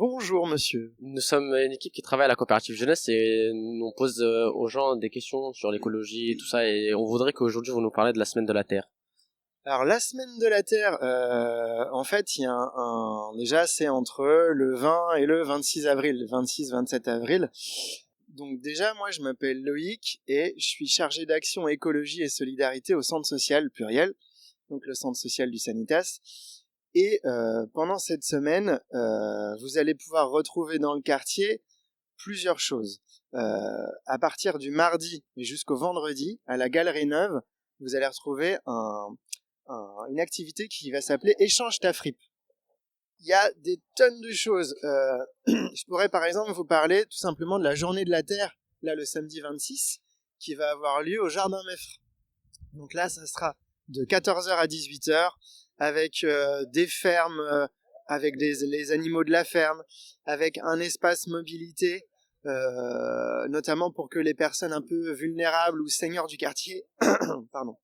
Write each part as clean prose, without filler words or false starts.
Bonjour monsieur. Nous sommes une équipe qui travaille à la coopérative jeunesse et on pose aux gens des questions sur l'écologie et tout ça, et on voudrait qu'aujourd'hui vous nous parlez de la semaine de la Terre. Alors la semaine de la Terre, en fait il y a déjà c'est entre le 20 et le 26 avril, 26-27 avril. Donc déjà moi je m'appelle Loïc et je suis chargé d'action écologie et solidarité au centre social pluriel, donc le centre social du Sanitas. Et pendant cette semaine, vous allez pouvoir retrouver dans le quartier plusieurs choses. À partir du mardi et jusqu'au vendredi, à la Galerie Neuve, vous allez retrouver une activité qui va s'appeler Échange ta fripe. Il y a des tonnes de choses. Je pourrais par exemple vous parler tout simplement de la Journée de la Terre, là le samedi 26, qui va avoir lieu au Jardin Meffre. Donc là, ça sera de 14h à 18h, avec des fermes, avec les animaux de la ferme, avec un espace mobilité, notamment pour que les personnes un peu vulnérables ou seniors du quartier pardon,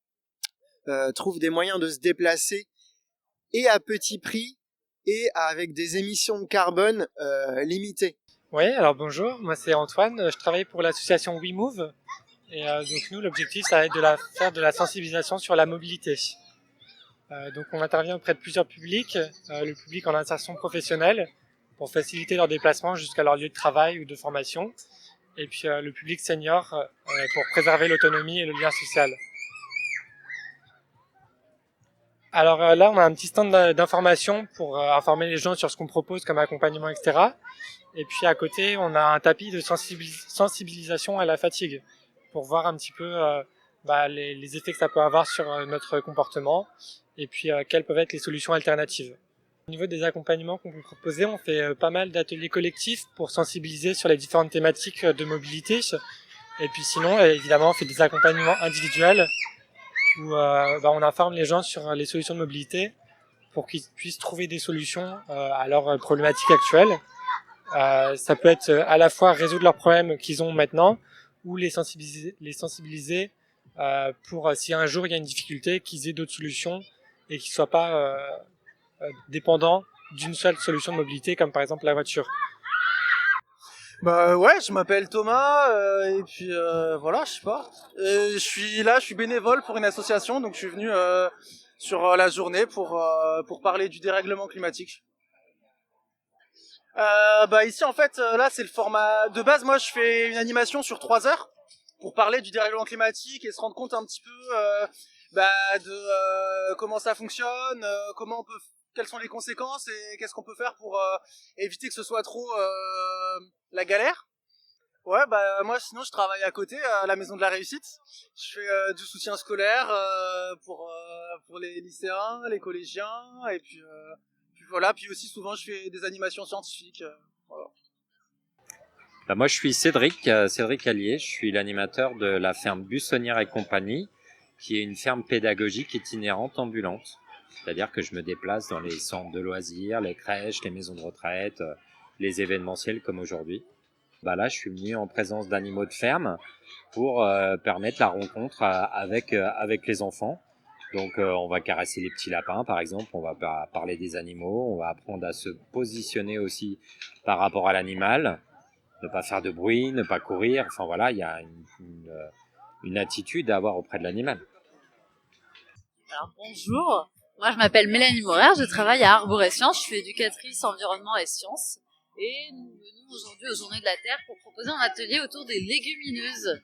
trouvent des moyens de se déplacer et à petit prix et avec des émissions de carbone limitées. Oui, alors bonjour, moi c'est Antoine, je travaille pour l'association WeMove et donc nous l'objectif ça va être de faire de la sensibilisation sur la mobilité. Donc on intervient auprès de plusieurs publics, le public en insertion professionnelle pour faciliter leur déplacement jusqu'à leur lieu de travail ou de formation, et puis le public senior pour préserver l'autonomie et le lien social. Alors là, on a un petit stand d'information pour informer les gens sur ce qu'on propose comme accompagnement, etc. Et puis à côté, on a un tapis de sensibilisation à la fatigue pour voir un petit peu les effets que ça peut avoir sur notre comportement et puis quelles peuvent être les solutions alternatives. Au niveau des accompagnements qu'on peut proposer, on fait pas mal d'ateliers collectifs pour sensibiliser sur les différentes thématiques de mobilité. Et puis sinon, évidemment, on fait des accompagnements individuels où on informe les gens sur les solutions de mobilité pour qu'ils puissent trouver des solutions à leurs problématiques actuelles. Ça peut être à la fois résoudre leurs problèmes qu'ils ont maintenant ou les sensibiliser pour si un jour il y a une difficulté, qu'ils aient d'autres solutions et qu'ils ne soient pas dépendants d'une seule solution de mobilité comme par exemple la voiture. Bah ouais, je m'appelle Thomas et puis voilà, je sais pas. Je suis bénévole pour une association, donc je suis venu sur la journée pour parler du dérèglement climatique. Ici en fait, là c'est le format de base. Moi je fais une animation sur 3 heures pour parler du dérèglement climatique et se rendre compte un petit peu de comment ça fonctionne, quelles sont les conséquences et qu'est-ce qu'on peut faire pour éviter que ce soit trop la galère. Ouais, moi sinon je travaille à côté à la Maison de la Réussite. Je fais du soutien scolaire pour les lycéens, les collégiens et puis voilà, puis aussi souvent je fais des animations scientifiques. Voilà. Moi je suis Cédric Allier, je suis l'animateur de la ferme Bussonnière et compagnie, qui est une ferme pédagogique itinérante ambulante. C'est-à-dire que je me déplace dans les centres de loisirs, les crèches, les maisons de retraite, les événementiels comme aujourd'hui. Là, je suis venu en présence d'animaux de ferme pour permettre la rencontre avec les enfants. Donc, on va caresser les petits lapins, par exemple. On va parler des animaux. On va apprendre à se positionner aussi par rapport à l'animal. Ne pas faire de bruit, ne pas courir. Enfin, voilà, il y a une attitude à avoir auprès de l'animal. Alors, bonjour. Moi, je m'appelle Mélanie Morer. Je travaille à Arboresciences. Je suis éducatrice environnement et sciences. Et nous venons aujourd'hui aux Journées de la Terre pour proposer un atelier autour des légumineuses.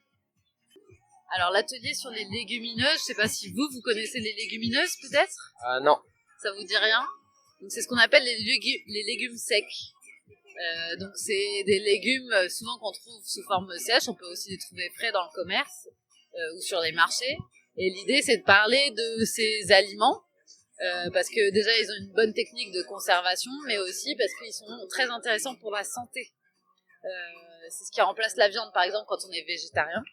Alors l'atelier sur les légumineuses, je ne sais pas si vous connaissez les légumineuses peut-être ? Non. Ça vous dit rien ? Donc c'est ce qu'on appelle les légumes secs. Donc c'est des légumes souvent qu'on trouve sous forme sèche, on peut aussi les trouver frais dans le commerce ou sur les marchés. Et l'idée c'est de parler de ces aliments parce que déjà ils ont une bonne technique de conservation, mais aussi parce qu'ils sont très intéressants pour la santé. C'est ce qui remplace la viande par exemple quand on est végétarien.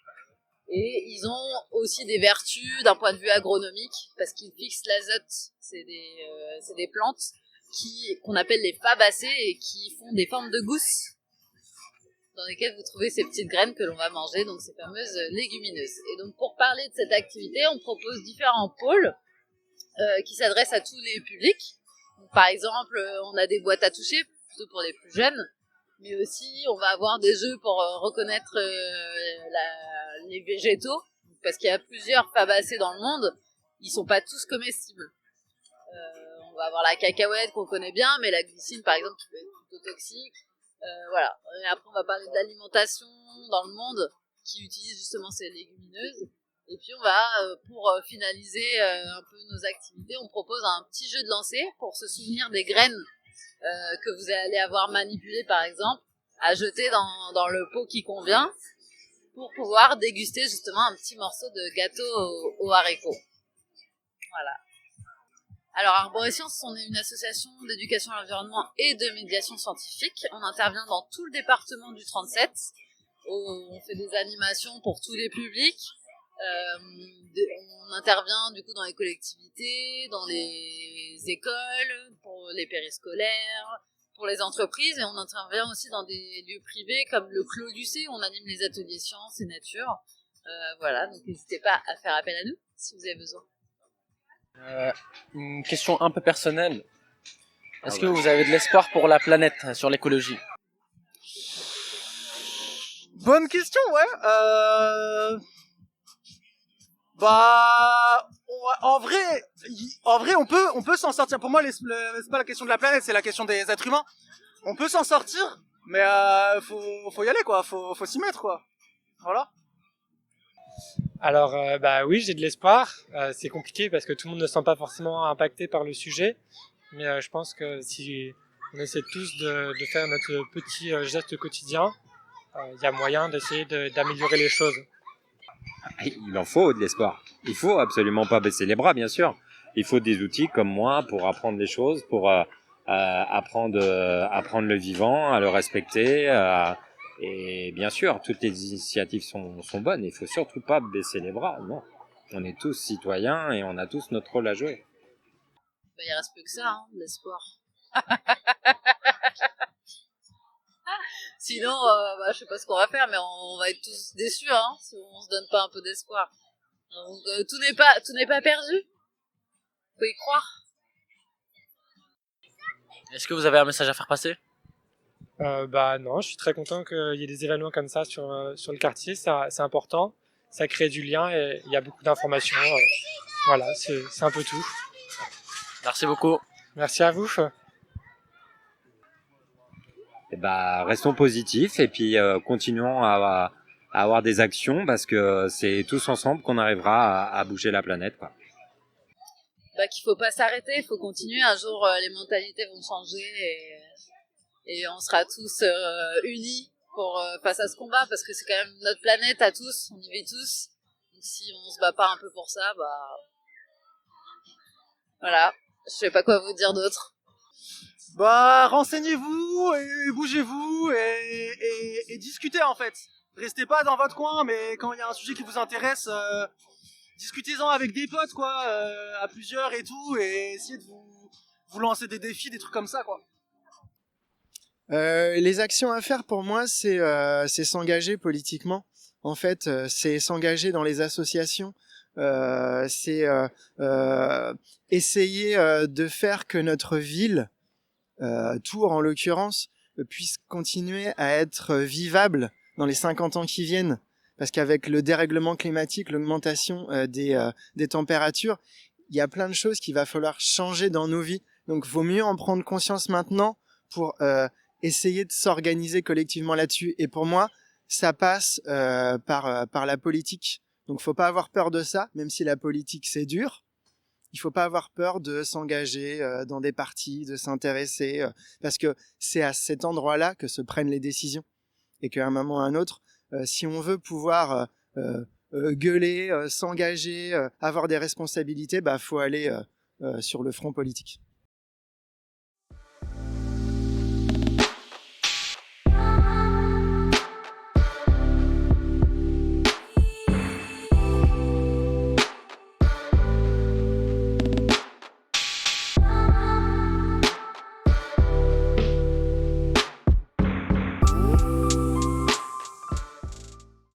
Et ils ont aussi des vertus d'un point de vue agronomique parce qu'ils fixent l'azote. C'est des plantes qu'on appelle les fabacées et qui font des formes de gousses dans lesquelles vous trouvez ces petites graines que l'on va manger, donc ces fameuses légumineuses. Et donc pour parler de cette activité, on propose différents pôles qui s'adressent à tous les publics. Donc, par exemple, on a des boîtes à toucher plutôt pour les plus jeunes. Mais aussi, on va avoir des jeux pour reconnaître les végétaux, parce qu'il y a plusieurs fabacées dans le monde, ils sont pas tous comestibles. On va avoir la cacahuète qu'on connaît bien, mais la glycine, par exemple, qui peut être plutôt toxique. Voilà. Et après, on va parler de l'alimentation dans le monde, qui utilise justement ces légumineuses. Et puis, on va, pour finaliser un peu nos activités, on propose un petit jeu de lancer pour se souvenir des graines que vous allez avoir manipulé par exemple, à jeter dans le pot qui convient pour pouvoir déguster justement un petit morceau de gâteau aux haricots. Voilà. Alors Arborescience, on est une association d'éducation à l'environnement et de médiation scientifique. On intervient dans tout le département du 37. On fait des animations pour tous les publics. On intervient du coup dans les collectivités, dans les écoles, pour les périscolaires, pour les entreprises, et on intervient aussi dans des lieux privés comme le Clos Lucé où on anime les ateliers sciences et nature. Voilà, donc n'hésitez pas à faire appel à nous si vous avez besoin. Une question un peu personnelle. Est-ce que vous avez de l'espoir pour la planète sur l'écologie? Bonne question, ouais. Bah, en vrai, on peut s'en sortir. Pour moi, c'est pas la question de la planète, c'est la question des êtres humains. On peut s'en sortir, mais faut y aller, quoi. Faut s'y mettre, quoi. Voilà. Alors, bah oui, j'ai de l'espoir. C'est compliqué parce que tout le monde ne se sent pas forcément impacté par le sujet. Mais je pense que si on essaie tous de faire notre petit geste quotidien, il y a moyen d'essayer d'améliorer les choses. Il en faut de l'espoir. Il faut absolument pas baisser les bras, bien sûr. Il faut des outils comme moi pour apprendre les choses, pour apprendre le vivant, à le respecter. Et bien sûr, toutes les initiatives sont bonnes. Il faut surtout pas baisser les bras. Non, on est tous citoyens et on a tous notre rôle à jouer. Bah, il reste plus que ça, hein, l'espoir. Sinon, bah, je sais pas ce qu'on va faire, mais on va être tous déçus, hein, si on se donne pas un peu d'espoir. Donc, tout n'est pas perdu. Faut y croire. Est-ce que vous avez un message à faire passer? Bah non, je suis très content qu'il y ait des événements comme ça sur le quartier, c'est important, ça crée du lien et il y a beaucoup d'informations. Voilà, c'est un peu tout. Merci beaucoup. Merci à vous. Et bah, restons positifs et puis continuons à avoir des actions parce que c'est tous ensemble qu'on arrivera à bouger la planète, quoi. Bah, qu'il faut pas s'arrêter, il faut continuer. Un jour, les mentalités vont changer et on sera tous unis pour face à ce combat parce que c'est quand même notre planète à tous, on y vit tous. Donc si on se bat pas un peu pour ça, bah voilà, je sais pas quoi vous dire d'autre. Bah, renseignez-vous et bougez-vous et discutez en fait. Restez pas dans votre coin, mais quand il y a un sujet qui vous intéresse, discutez-en avec des potes, quoi, à plusieurs et tout, et essayez de vous lancer des défis, des trucs comme ça, quoi. Les actions à faire pour moi, c'est s'engager politiquement. En fait, c'est s'engager dans les associations. C'est essayer de faire que notre ville, Tours en l'occurrence, puisse continuer à être vivable dans les 50 ans qui viennent. Parce qu'avec le dérèglement climatique, l'augmentation des températures, il y a plein de choses qu'il va falloir changer dans nos vies. Donc, vaut mieux en prendre conscience maintenant pour essayer de s'organiser collectivement là-dessus. Et pour moi, ça passe par la politique. Donc, faut pas avoir peur de ça, même si la politique, c'est dur. Il faut pas avoir peur de s'engager dans des partis, de s'intéresser, parce que c'est à cet endroit-là que se prennent les décisions. Et qu'à un moment ou à un autre, si on veut pouvoir gueuler, s'engager, avoir des responsabilités, bah faut aller sur le front politique.